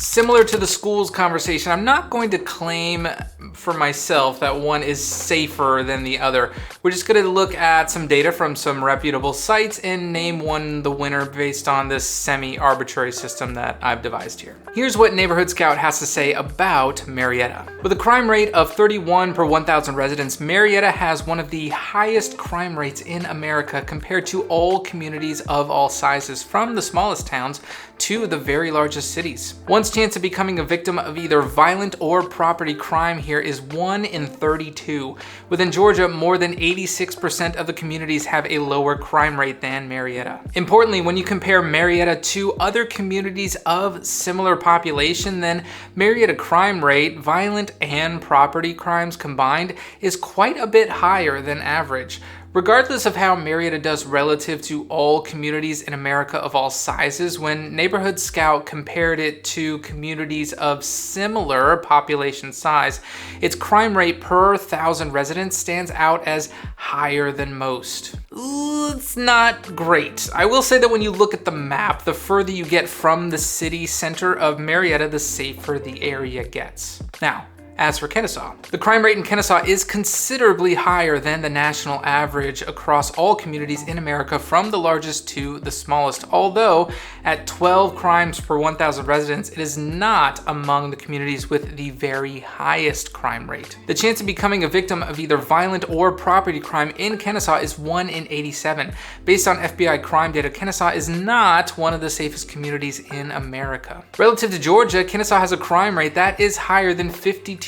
Similar to the schools conversation, I'm not going to claim for myself that one is safer than the other. We're just going to look at some data from some reputable sites and name one the winner based on this semi-arbitrary system that I've devised here. Here's what Neighborhood Scout has to say about Marietta. With a crime rate of 31 per 1,000 residents, Marietta has one of the highest crime rates in America compared to all communities of all sizes, from the smallest towns to the very largest cities. One's chance of becoming a victim of either violent or property crime here is 1 in 32. Within Georgia, more than 86% of the communities have a lower crime rate than Marietta. Importantly, when you compare Marietta to other communities of similar population, then Marietta crime rate, violent and property crimes combined, is quite a bit higher than average. Regardless of how Marietta does relative to all communities in America of all sizes, when Neighborhood Scout compared it to communities of similar population size, its crime rate per 1,000 residents stands out as higher than most. It's not great. I will say that when you look at the map, the further you get from the city center of Marietta, the safer the area gets. Now, as for Kennesaw, the crime rate in Kennesaw is considerably higher than the national average across all communities in America, from the largest to the smallest. Although at 12 crimes per 1,000 residents, it is not among the communities with the very highest crime rate. The chance of becoming a victim of either violent or property crime in Kennesaw is 1 in 87. Based on FBI crime data, Kennesaw is not one of the safest communities in America. Relative to Georgia, Kennesaw has a crime rate that is higher than 52%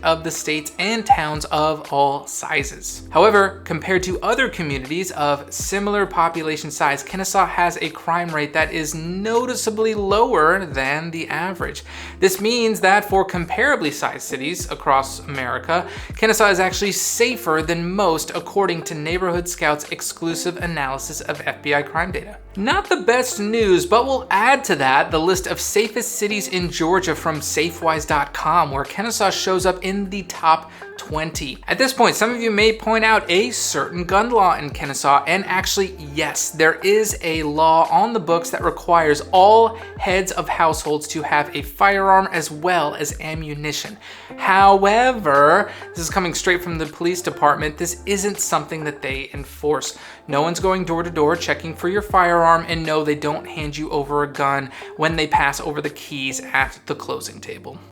of the states and towns of all sizes. However, compared to other communities of similar population size, Kennesaw has a crime rate that is noticeably lower than the average. This means that for comparably sized cities across America, Kennesaw is actually safer than most, according to Neighborhood Scout's exclusive analysis of FBI crime data. Not the best news, but we'll add to that the list of safest cities in Georgia from Safewise.com, where Kennesaw shows up in the top 20. At this point, some of you may point out a certain gun law in Kennesaw, and actually, yes, there is a law on the books that requires all heads of households to have a firearm as well as ammunition. However, this is coming straight from the police department. This isn't something that they enforce. No one's going door to door checking for your firearm, and no, they don't hand you over a gun when they pass over the keys at the closing table.